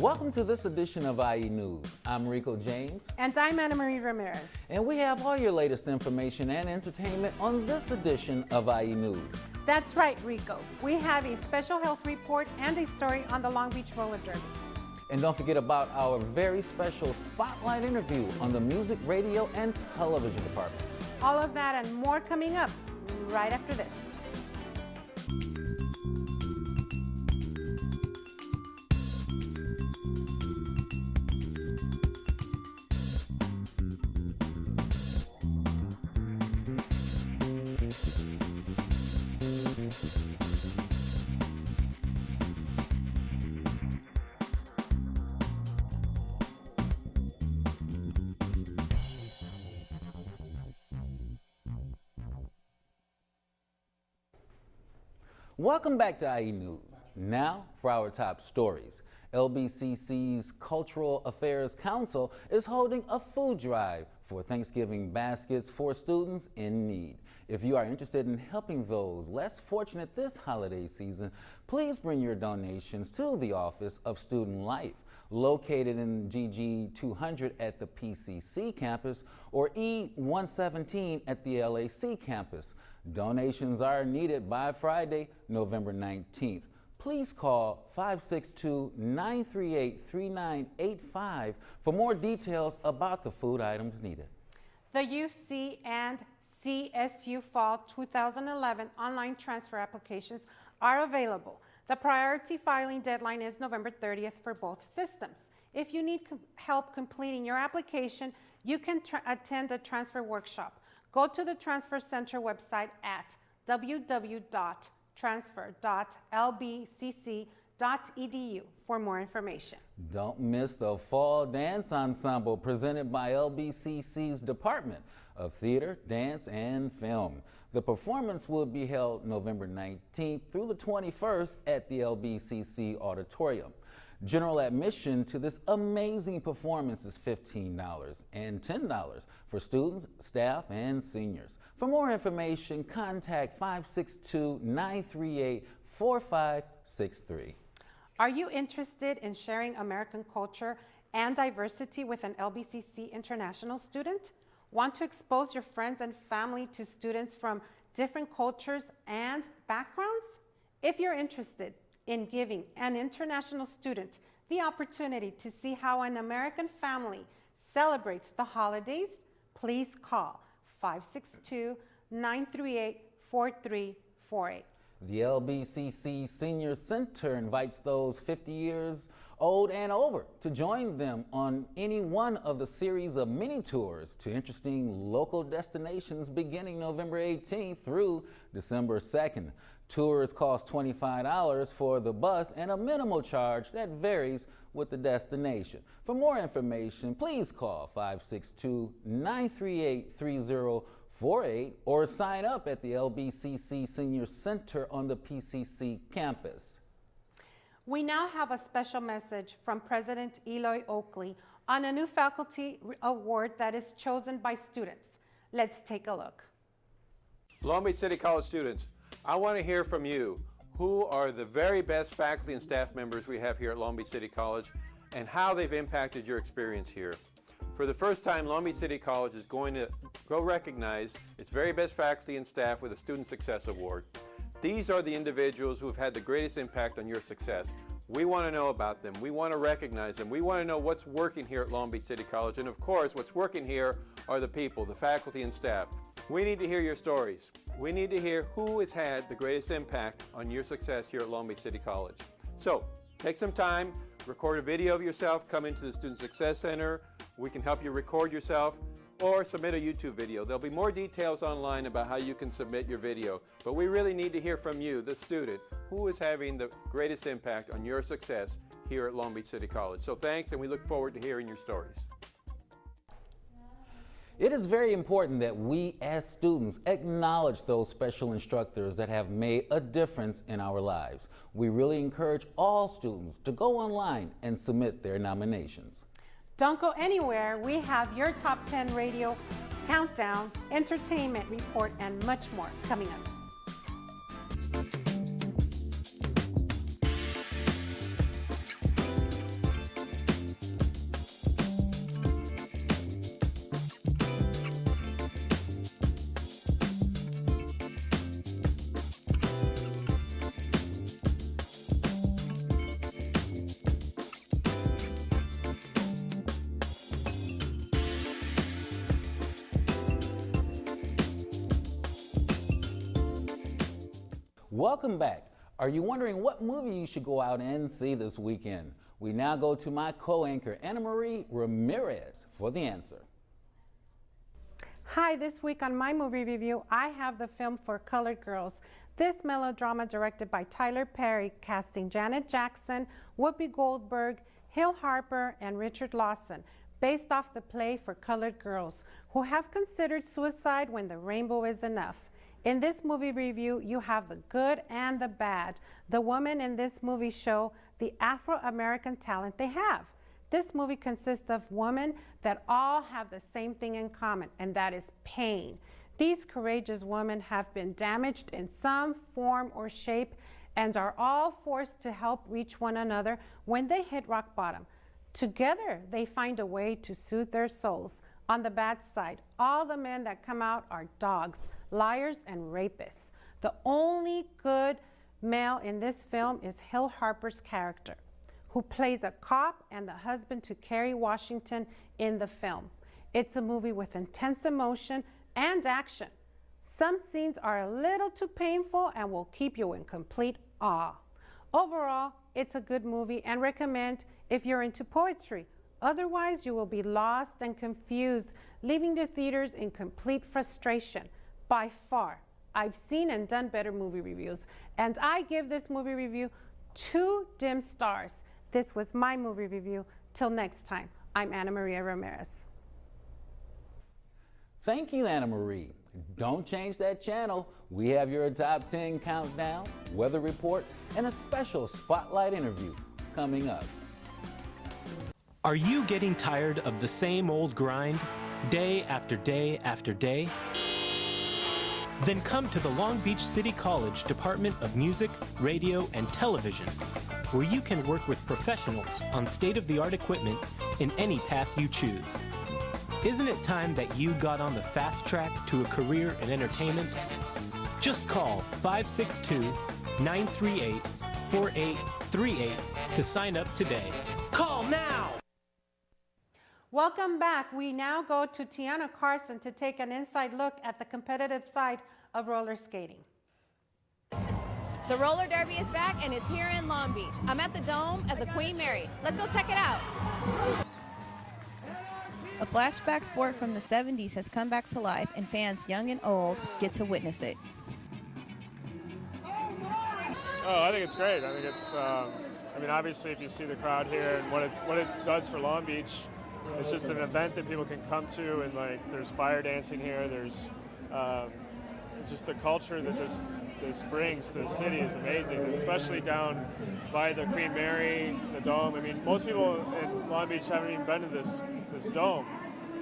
Welcome to this edition of IE News. I'm Rico James. And I'm Ana Marie Ramirez. And we have all your latest information and entertainment on this edition of IE News. That's right, Rico. We have a special health report and a story on the Long Beach Roller Derby. And don't forget about our very special spotlight interview on the music, radio, and television department. All of that and more coming up right after this. Welcome back to IE News. Now for our top stories. LBCC's Cultural Affairs Council is holding a food drive for Thanksgiving baskets for students in need. If you are interested in helping those less fortunate this holiday season, please bring your donations to the Office of Student Life, located in GG 200 at the PCC campus or E117 at the LAC campus. Donations are needed by Friday, November 19th. Please call 562-938-3985 for more details about the food items needed. The UC and CSU Fall 2011 online transfer applications are available. The priority filing deadline is November 30th for both systems. If you need help completing your application, you can attend a transfer workshop. Go to the Transfer Center website at www.transfer.lbcc.edu for more information. Don't miss the Fall Dance Ensemble presented by LBCC's Department of Theater, Dance, and Film. The performance will be held November 19th through the 21st at the LBCC Auditorium. General admission to this amazing performance is $15 and $10 for students, staff, and seniors. For more information, contact 562-938-4563. Are you interested in sharing American culture and diversity with an LBCC international student? Want to expose your friends and family to students from different cultures and backgrounds? If you're interested in giving an international student the opportunity to see how an American family celebrates the holidays, please call 562-938-4348. The LBCC Senior Center invites those 50 years old and over to join them on any one of the series of mini tours to interesting local destinations beginning November 18th through December 2nd. Tours cost $25 for the bus and a minimal charge that varies with the destination. For more information, please call 562-938-3048 or sign up at the LBCC Senior Center on the PCC campus. We now have a special message from President Eloy Oakley on a new faculty award that is chosen by students. Let's take a look. Long Beach City College students, I want to hear from you. Who are the very best faculty and staff members we have here at Long Beach City College and how they've impacted your experience here? For the first time, Long Beach City College is going to go recognize its very best faculty and staff with a Student Success Award. These are the individuals who have had the greatest impact on your success. We want to know about them. We want to recognize them. We want to know what's working here at Long Beach City College. And of course, what's working here are the people, the faculty and staff. We need to hear your stories. We need to hear who has had the greatest impact on your success here at Long Beach City College. So, take some time, record a video of yourself, come into the Student Success Center. We can help you record yourself or submit a YouTube video. There'll be more details online about how you can submit your video. But we really need to hear from you, the student, who is having the greatest impact on your success here at Long Beach City College. So thanks, and we look forward to hearing your stories. It is very important that we as students acknowledge those special instructors that have made a difference in our lives. We really encourage all students to go online and submit their nominations. Don't go anywhere. We have your top 10 radio countdown, entertainment report, and much more coming up. Welcome back. Are you wondering what movie you should go out and see this weekend? We now go to my co-anchor, Anna Marie Ramirez, for the answer. Hi, this week on my movie review, I have the film For Colored Girls. This melodrama, directed by Tyler Perry, casting Janet Jackson, Whoopi Goldberg, Hill Harper, and Richard Lawson, based off the play For Colored Girls, who have considered suicide when the rainbow is enough. In this movie review, you have the good and the bad. The women in this movie show the Afro-American talent they have. This movie consists of women that all have the same thing in common, and that is pain. These courageous women have been damaged in some form or shape and are all forced to help reach one another when they hit rock bottom. Together, they find a way to soothe their souls. On the bad side, all the men that come out are dogs, liars, and rapists. The only good male in this film is Hill Harper's character, who plays a cop and the husband to Kerry Washington in the film. It's a movie with intense emotion and action. Some scenes are a little too painful and will keep you in complete awe. Overall, it's a good movie and recommend if you're into poetry. Otherwise, you will be lost and confused, leaving the theaters in complete frustration. By far, I've seen and done better movie reviews, and I give this movie review 2 dim stars. This was my movie review. Till next time, I'm Anna Maria Ramirez. Thank you, Anna Marie. Don't change that channel. We have your top 10 countdown, weather report, and a special spotlight interview coming up. Are you getting tired of the same old grind, day after day after day? Then come to the Long Beach City College Department of Music, Radio, and Television, where you can work with professionals on state-of-the-art equipment in any path you choose. Isn't it time that you got on the fast track to a career in entertainment? Just call 562-938-4838 to sign up today. Call now! Welcome back. We now go to Tiana Carson to take an inside look at the competitive side of roller skating. The roller derby is back and it's here in Long Beach. I'm at the Dome at the Queen Mary. Let's go check it out. A flashback sport from the 70s has come back to life, and fans young and old get to witness it. Oh, I think it's great. I think it's, obviously if you see the crowd here and what it does for Long Beach, it's just an event that people can come to, and there's fire dancing here. There's, it's just the culture that this brings to the city is amazing, especially down by the Queen Mary, the Dome. I mean, most people in Long Beach haven't even been to this Dome,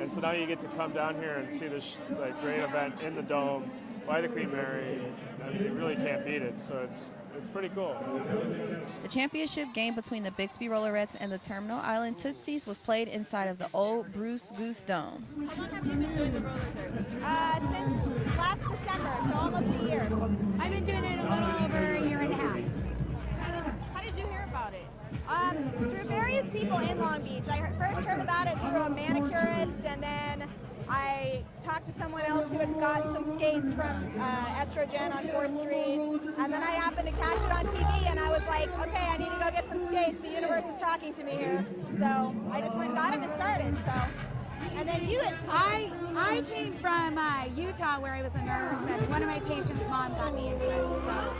and so now you get to come down here and see this great event in the Dome by the Queen Mary. I mean, you really can't beat it. So it's pretty cool. The championship game between the Bixby Rollerettes and the Terminal Island Tootsies was played inside of the old Bruce Goose Dome. How long have you been doing the roller derby? Since last December, so almost a year. I've been doing it a little over a year and a half. How did you hear about it? Through various people in Long Beach. I first heard about it through a manicurist, and then I talked to someone else who had got some skates from Estrogen on 4th Street, and then I happened to catch it on TV, and I was like, okay, I need to go get some skates. The universe is talking to me here. So I just went and got them and started. So, and then you had... I came from Utah, where I was a nurse, and one of my patients' mom got me into it. So,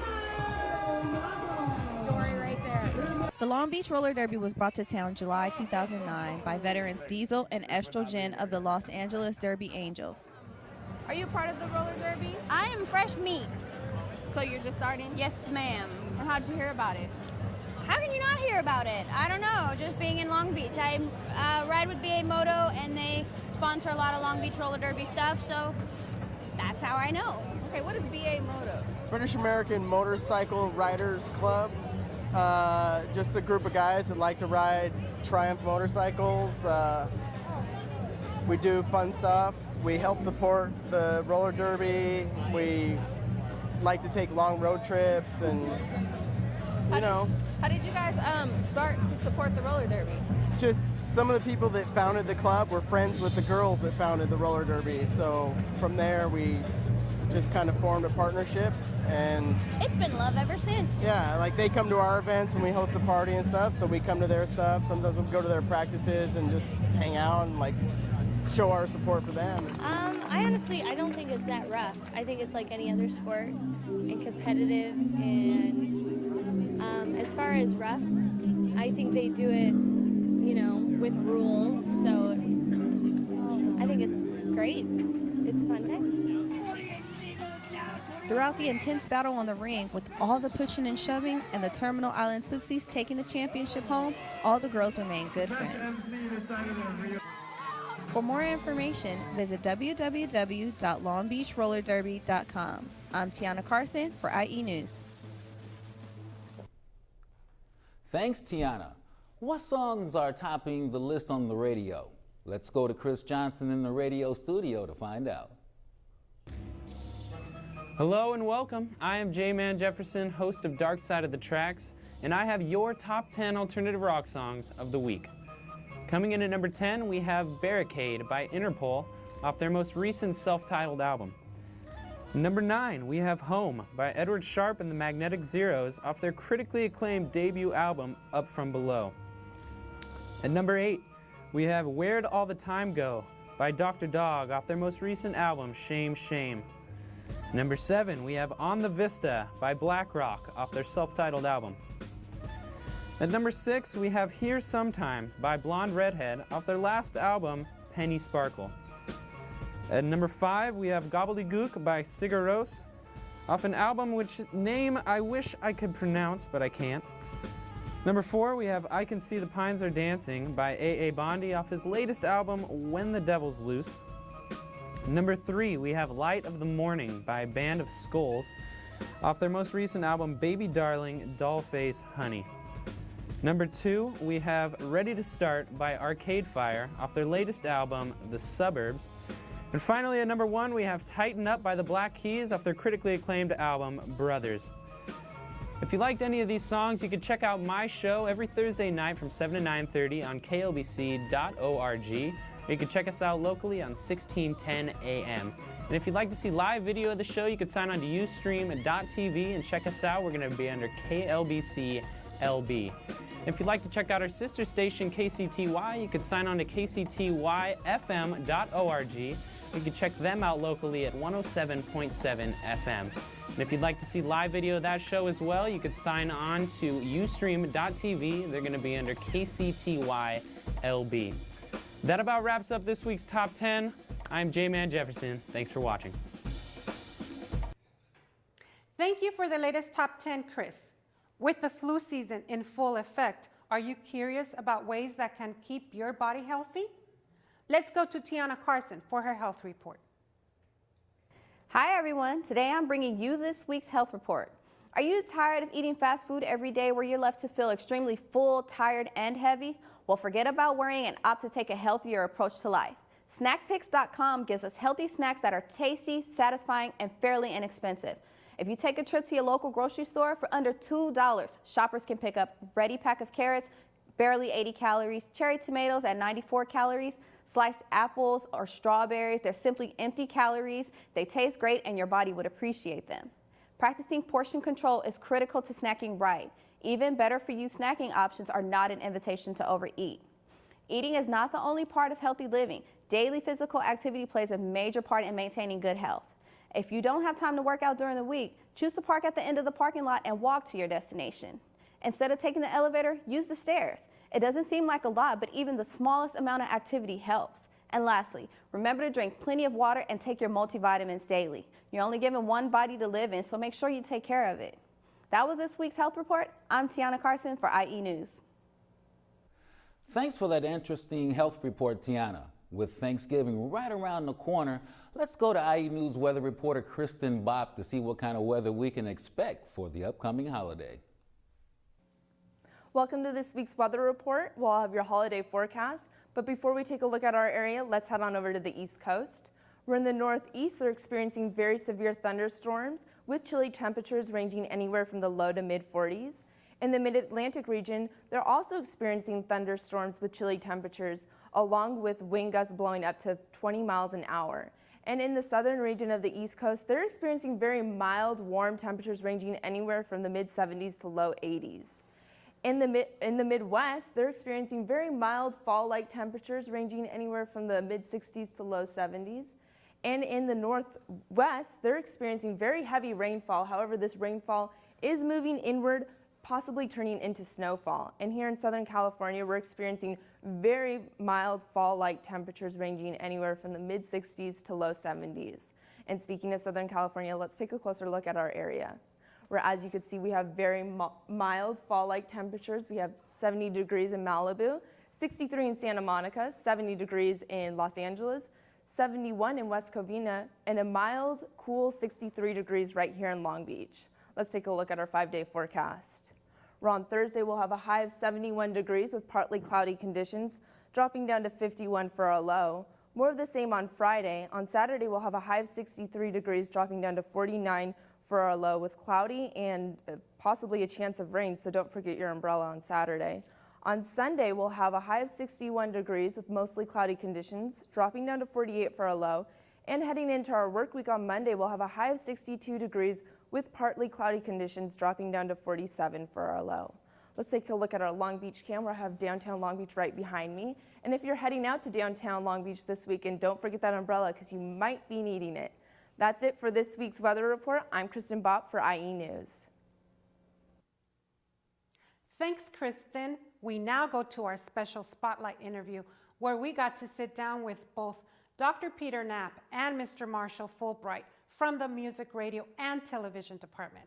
story right there. The Long Beach Roller Derby was brought to town July 2009 by veterans Diesel and Estrogen of the Los Angeles Derby Angels. Are you part of the roller derby? I am fresh meat. So you're just starting? Yes, ma'am. And how did you hear about it? How can you not hear about it? I don't know, just being in Long Beach. I ride with BA Moto, and they sponsor a lot of Long Beach roller derby stuff, so that's how I know. Okay, what is BA Moto? British American Motorcycle Riders Club. Just a group of guys that like to ride Triumph motorcycles. We do fun stuff. We help support the roller derby. We like to take long road trips, and How did you guys start to support the roller derby? just some of the people that founded the club were friends with the girls that founded the roller derby. So from there we just kind of formed a partnership, and It's been love ever since. yeah, like they come to our events when we host a party and stuff, so we come to their stuff. Sometimes we go to their practices and just hang out and like show our support for them. I don't think it's that rough. I think it's like any other sport and competitive, and as far as rough, I think they do it, with rules, so I think it's great. It's a fun time. Throughout the intense battle on the ring, with all the pushing and shoving and the Terminal Island Tootsies taking the championship home, all the girls remain good friends. For more information, visit www.longbeachrollerderby.com. I'm Tiana Carson for IE News. Thanks, Tiana. What songs are topping the list on the radio? Let's go to Chris Johnson in the radio studio to find out. Hello and welcome. I am J-Man Jefferson, host of Dark Side of the Tracks, and I have your top 10 alternative rock songs of the week. Coming in at number 10, we have Barricade by Interpol off their most recent self-titled album. Number 9, we have Home by Edward Sharpe and the Magnetic Zeros off their critically acclaimed debut album Up From Below. At number 8, we have Where'd All the Time Go by Dr. Dog off their most recent album Shame Shame. Number 7, we have On the Vista by Black Rock off their self-titled album. At number 6, we have Here Sometimes by Blonde Redhead off their last album, Penny Sparkle. At number 5, we have Gobbledygook by Sigur Rós off an album which name I wish I could pronounce, but I can't. Number 4, we have I Can See the Pines Are Dancing by A.A. Bondi off his latest album, When the Devil's Loose. Number 3, we have Light of the Morning by Band of Skulls off their most recent album, Baby Darling, Dollface, Honey. Number 2, we have Ready to Start by Arcade Fire off their latest album, The Suburbs. And finally, at number 1, we have Tighten Up by the Black Keys off their critically acclaimed album, Brothers. If you liked any of these songs, you can check out my show every Thursday night from 7 to 9:30 on klbc.org. Or you can check us out locally on 1610 AM. And if you'd like to see live video of the show, you can sign on to ustream.tv and check us out. We're going to be under KLBC LB. If you'd like to check out our sister station, KCTY, you can sign on to kctyfm.org. You can check them out locally at 107.7 FM. And if you'd like to see live video of that show as well, you could sign on to ustream.tv. They're going to be under KCTY LB. That about wraps up this week's Top 10. I'm J-Man Jefferson. Thanks for watching. Thank you for the latest Top 10, Chris. With the flu season in full effect, are you curious about ways that can keep your body healthy? Let's go to Tiana Carson for her health report. Hi everyone, today I'm bringing you this week's health report. Are you tired of eating fast food every day where you're left to feel extremely full, tired, and heavy? Well, forget about worrying and opt to take a healthier approach to life. Snackpicks.com gives us healthy snacks that are tasty, satisfying, and fairly inexpensive. If you take a trip to your local grocery store for under $2, shoppers can pick up ready pack of carrots, barely 80 calories, cherry tomatoes at 94 calories, sliced apples or strawberries. They're simply empty calories. They taste great and your body would appreciate them. Practicing portion control is critical to snacking right. Even better for you snacking options are not an invitation to overeat. Eating is not the only part of healthy living. Daily physical activity plays a major part in maintaining good health. If you don't have time to work out during the week, choose to park at the end of the parking lot and walk to your destination. Instead of taking the elevator, use the stairs. It doesn't seem like a lot, but even the smallest amount of activity helps. And lastly, remember to drink plenty of water and take your multivitamins daily. You're only given one body to live in, so make sure you take care of it. That was this week's health report. I'm Tiana Carson for IE News. Thanks for that interesting health report, Tiana. With Thanksgiving right around the corner, let's go to IE News weather reporter Kristen Bopp to see what kind of weather we can expect for the upcoming holiday. Welcome to this week's weather report. We'll have your holiday forecast, but before we take a look at our area, let's head on over to the East Coast. We're in the Northeast. They're experiencing very severe thunderstorms with chilly temperatures ranging anywhere from the low to mid-40s. In the Mid-Atlantic region, they're also experiencing thunderstorms with chilly temperatures, along with wind gusts blowing up to 20 miles an hour. And in the southern region of the East Coast, they're experiencing very mild, warm temperatures ranging anywhere from the mid-70s to low 80s. In the Midwest, they're experiencing very mild fall-like temperatures ranging anywhere from the mid-60s to low 70s. And in the Northwest, they're experiencing very heavy rainfall. However, this rainfall is moving inward, possibly turning into snowfall. And here in Southern California, we're experiencing very mild fall-like temperatures ranging anywhere from the mid-60s to low 70s. And speaking of Southern California, let's take a closer look at our area, where, as you can see, we have very mild fall-like temperatures. We have 70 degrees in Malibu, 63 in Santa Monica, 70 degrees in Los Angeles, 71 in West Covina, and a mild, cool 63 degrees right here in Long Beach. Let's take a look at our 5-day forecast. Where on Thursday, we'll have a high of 71 degrees with partly cloudy conditions, dropping down to 51 for our low. More of the same on Friday. On Saturday, we'll have a high of 63 degrees, dropping down to 49 for our low with cloudy and possibly a chance of rain, so don't forget your umbrella on Saturday. On Sunday, we'll have a high of 61 degrees with mostly cloudy conditions, dropping down to 48 for our low. And heading into our work week on Monday, we'll have a high of 62 degrees with partly cloudy conditions, dropping down to 47 for our low. Let's take a look at our Long Beach camera. I have downtown Long Beach right behind me. And if you're heading out to downtown Long Beach this weekend, don't forget that umbrella because you might be needing it. That's it for this week's weather report. I'm Kristen Bopp for IE News. Thanks, Kristen. We now go to our special spotlight interview where we got to sit down with both Dr. Peter Knapp and Mr. Marshall Fulbright from the Music, Radio, and Television Department.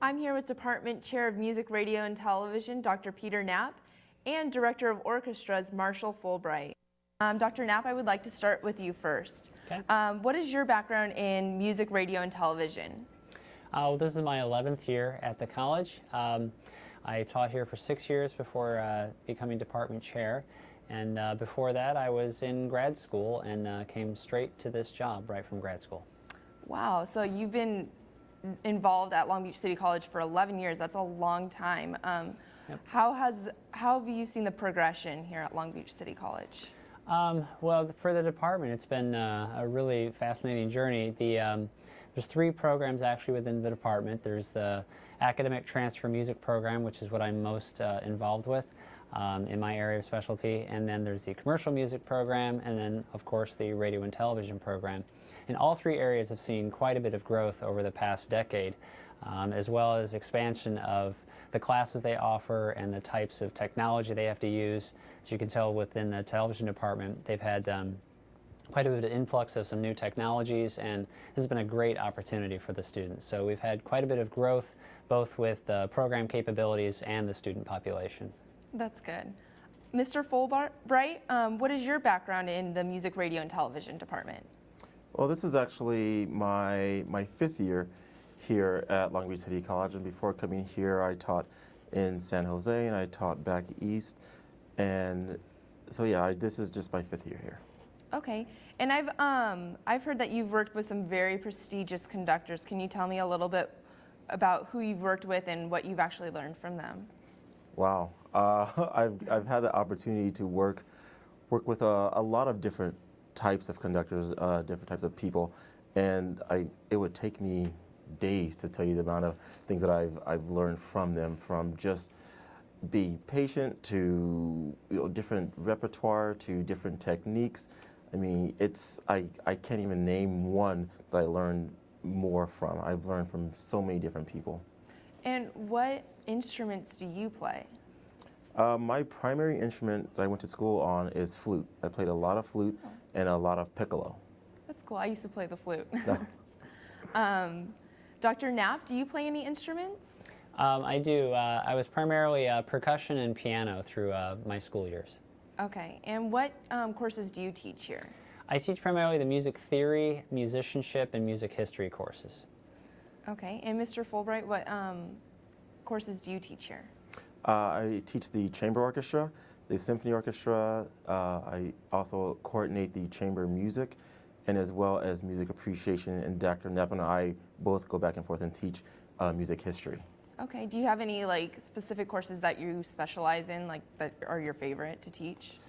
I'm here with Department Chair of Music, Radio, and Television, Dr. Peter Knapp, and Director of Orchestras, Marshall Fulbright. Dr. Knapp, I would like to start with you first. Okay. What is your background in music, radio, and television? This is my 11th year at the college. I taught here for 6 years before becoming department chair. And before that, I was in grad school and came straight to this job right from grad school. Wow, so you've been involved at Long Beach City College for 11 years. That's a long time. Yep. How have you seen the progression here at Long Beach City College? Well, for the department, it's been a really fascinating journey. There's 3 programs actually within the department. There's the Academic Transfer Music Program, which is what I'm most involved with in my area of specialty, and then there's the Commercial Music Program, and then, of course, the Radio and Television Program. And all 3 areas have seen quite a bit of growth over the past decade, as well as expansion of the classes they offer and the types of technology they have to use. As you can tell within the television department, they've had quite a bit of influx of some new technologies, and this has been a great opportunity for the students. So we've had quite a bit of growth, both with the program capabilities and the student population. That's good. Mr. Fulbright, what is your background in the Music, Radio, and Television Department? Well, this is actually my 5th year here at Long Beach City College, and before coming here, I taught in San Jose and I taught back east, and so yeah, this is just my 5th year here. Okay, and I've heard that you've worked with some very prestigious conductors. Can you tell me a little bit about who you've worked with and what you've actually learned from them? Wow, I've had the opportunity to work with a lot of different types of conductors, different types of people, and it would take me days to tell you the amount of things that I've learned from them, from just be patient to different repertoire to different techniques. I mean, I can't even name one that I learned more from. I've learned from so many different people. And what instruments do you play? My primary instrument that I went to school on is flute. I played a lot of flute and a lot of piccolo. That's cool. I used to play the flute. Dr. Knapp, do you play any instruments? I do. I was primarily percussion and piano through my school years. Okay, and what courses do you teach here? I teach primarily the music theory, musicianship, and music history courses. Okay, and Mr. Fulbright, what courses do you teach here? I teach the chamber orchestra, the symphony orchestra. I also coordinate the chamber music, and as well as music appreciation. And Dr. Knapp and I both go back and forth and teach music history. Okay, do you have any specific courses that you specialize in, that are your favorite to teach?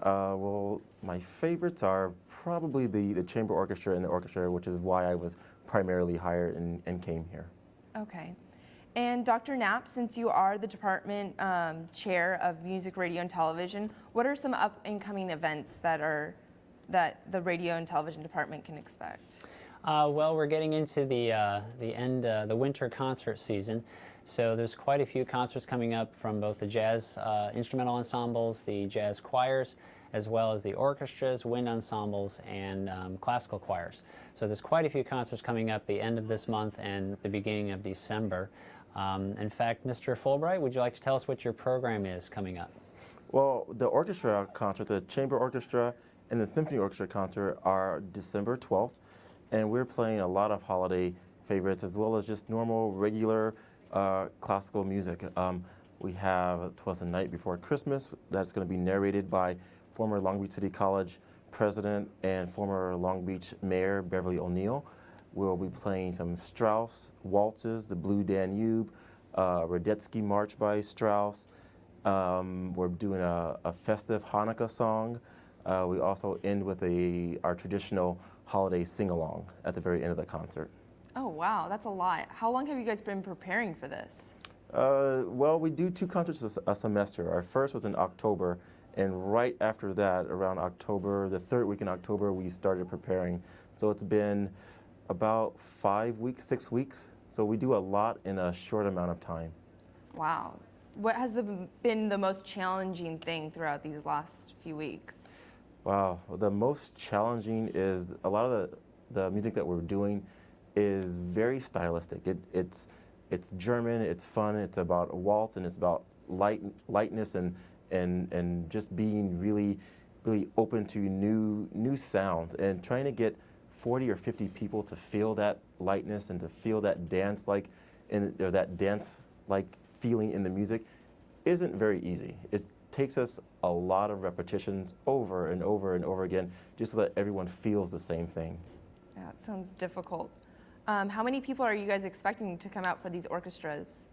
Well, my favorites are probably the chamber orchestra and the orchestra, which is why I was primarily hired and came here. Okay. And Dr. Knapp, since you are the department chair of music, radio, and television, what are some up-and-coming events that the radio and television department can expect? Well, we're getting into the winter concert season, so there's quite a few concerts coming up from both the jazz instrumental ensembles, the jazz choirs, as well as the orchestras, wind ensembles, and classical choirs. So there's quite a few concerts coming up the end of this month and the beginning of December. In fact, Mr. Fulbright, would you like to tell us what your program is coming up? Well, the orchestra concert, the chamber orchestra and the symphony orchestra concert are December 12th, and we're playing a lot of holiday favorites as well as just normal, regular classical music. We have 'Twas the Night Before Christmas that's going to be narrated by former Long Beach City College president and former Long Beach Mayor Beverly O'Neill. We'll be playing some Strauss waltzes, the Blue Danube, Radetzky March by Strauss. We're doing a festive Hanukkah song. We also end with our traditional holiday sing-along at the very end of the concert. Oh, wow, that's a lot. How long have you guys been preparing for this? Well, we do 2 concerts a semester. Our first was in October, and right after that, around October, the 3rd week in October, we started preparing. So it's been about 5 weeks, 6 weeks. So we do a lot in a short amount of time. Wow. What has been the most challenging thing throughout these last few weeks? Wow, the most challenging is a lot of the music that we're doing is very stylistic. It's German, it's fun, it's about a waltz, and it's about lightness and just being really open to new sounds and trying to get 40 or 50 people to feel that lightness and to feel that dance-like feeling in the music isn't very easy. It takes us a lot of repetitions over and over and over again just so that everyone feels the same thing. Yeah, it sounds difficult. How many people are you guys expecting to come out for these orchestras?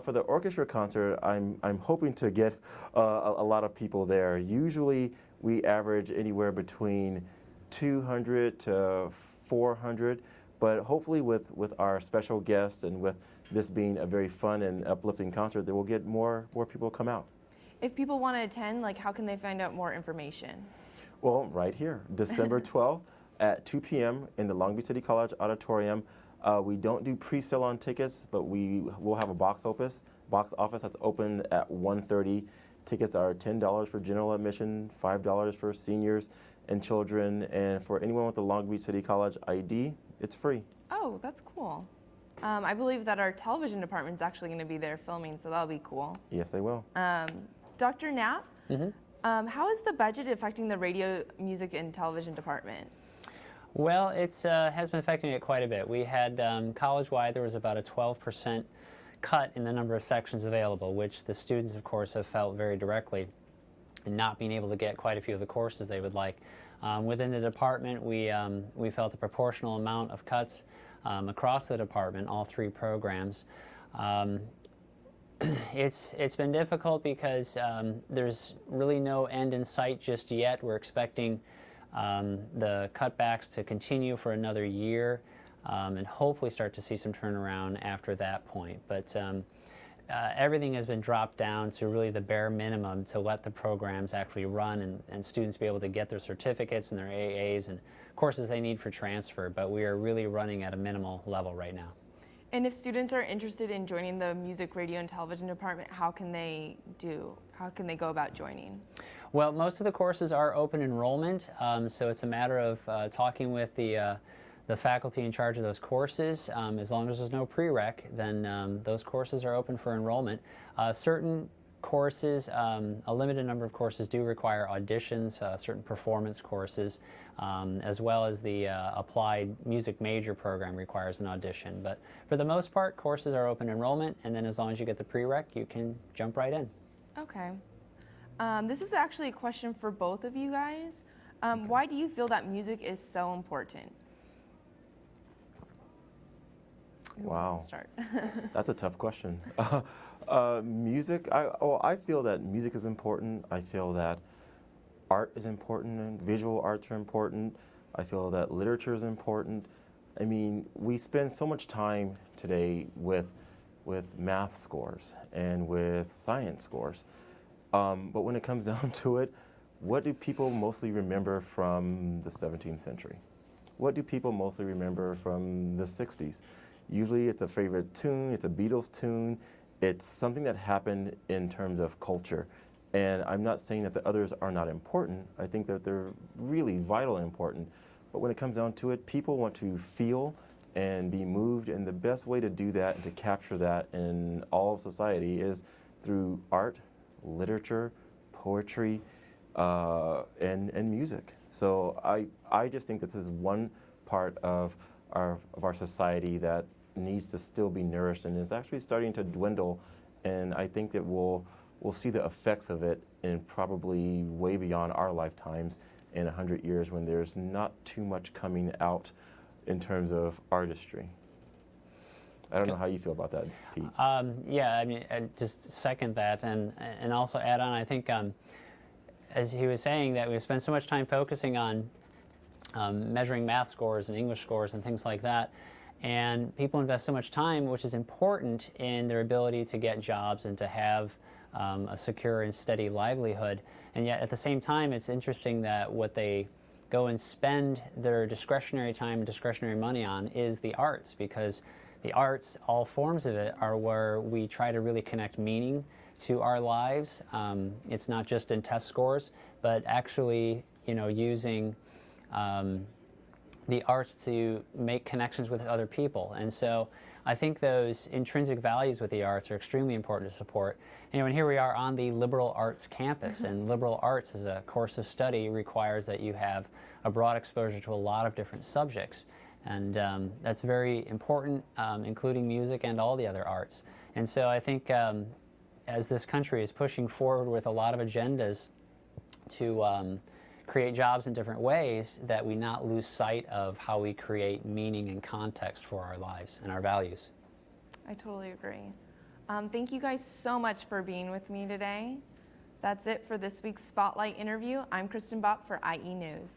For the orchestra concert, I'm hoping to get a lot of people there. Usually we average anywhere between 200 to 400, but hopefully with our special guests and with this being a very fun and uplifting concert, that we'll get more people come out. If people want to attend, how can they find out more information? Well, right here, December 12th at 2 p.m. in the Long Beach City College Auditorium. We don't do pre-sale on tickets, but we will have a box office that's open at 1:30. Tickets are $10 for general admission, $5 for seniors and children, and for anyone with the Long Beach City College ID, it's free. Oh, that's cool. I believe that our television department is actually going to be there filming, so that'll be cool. Yes, they will. Dr. Knapp, how is the budget affecting the radio, music, and television department? Well, it has been affecting it quite a bit. We had college-wide, there was about a 12% cut in the number of sections available, which the students, of course, have felt very directly in not being able to get quite a few of the courses they would like. Within the department, we felt a proportional amount of cuts across the department, all 3 programs. It's been difficult because there's really no end in sight just yet. We're expecting the cutbacks to continue for another year and hopefully start to see some turnaround after that point. But everything has been dropped down to really the bare minimum to let the programs actually run and students be able to get their certificates and their AAs and courses they need for transfer. But we are really running at a minimal level right now. And if students are interested in joining the music, radio, and television department, how can they go about joining? Well, most of the courses are open enrollment, so it's a matter of talking with the faculty in charge of those courses. As long as there's no prereq, then those courses are open for enrollment. Certain courses, a limited number of courses do require auditions, certain performance courses, as well as the applied music major program requires an audition. But for the most part, courses are open enrollment, and then as long as you get the prereq, you can jump right in. Okay. This is actually a question for both of you guys. Why do you feel that music is so important? Wow, start? That's a tough question. Music, I feel that music is important. I feel that art is important and visual arts are important. I feel that literature is important. I mean, we spend so much time today with math scores and with science scores. But when it comes down to it, what do people mostly remember from the 17th century? What do people mostly remember from the 60s? Usually it's a favorite tune, it's a Beatles tune, it's something that happened in terms of culture. And I'm not saying that the others are not important. I think that they're really vital and important. But when it comes down to it, people want to feel and be moved, and the best way to do that and to capture that in all of society is through art, literature, poetry, and music. So I just think this is one part of our society that needs to still be nourished and is actually starting to dwindle, and I think that we'll see the effects of it in probably way beyond our lifetimes in 100 years when there's not too much coming out in terms of artistry. I don't know how you feel about that, Pete. Yeah, I mean, I just second that, and also add on, I think, as he was saying, that we spend so much time focusing on measuring math scores and English scores and things like that, and people invest so much time, which is important, in their ability to get jobs and to have a secure and steady livelihood. And yet, at the same time, it's interesting that what they go and spend their discretionary time and discretionary money on is the arts, because the arts, all forms of it, are where we try to really connect meaning to our lives. It's not just in test scores, but actually, using the arts to make connections with other people. And so I think those intrinsic values with the arts are extremely important to support. And here we are on the liberal arts campus, and liberal arts as a course of study requires that you have a broad exposure to a lot of different subjects. And that's very important, including music and all the other arts. And so I think as this country is pushing forward with a lot of agendas to create jobs in different ways, that we not lose sight of how we create meaning and context for our lives and our values. I totally agree. Thank you guys so much for being with me today. That's it for this week's Spotlight interview. I'm Kristen Bopp for IE News.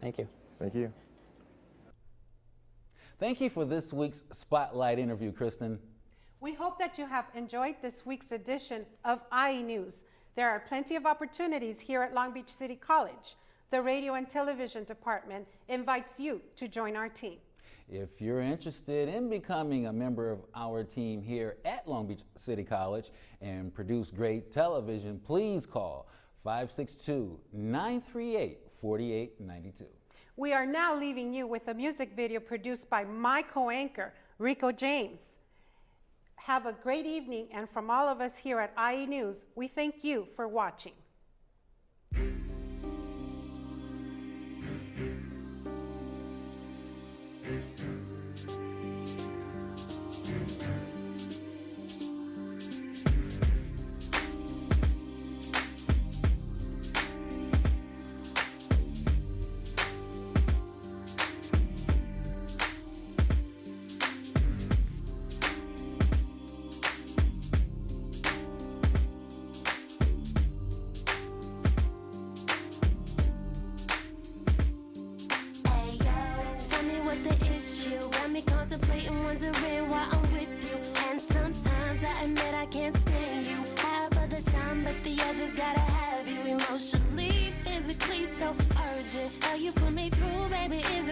Thank you. Thank you. Thank you for this week's Spotlight interview, Kristen. We hope that you have enjoyed this week's edition of IE News. There are plenty of opportunities here at Long Beach City College. The Radio and Television Department invites you to join our team. If you're interested in becoming a member of our team here at Long Beach City College and produce great television, please call 562-938-4892. We are now leaving you with a music video produced by my co-anchor, Rico James. Have a great evening, and from all of us here at IE News, we thank you for watching. How you put me through, baby, is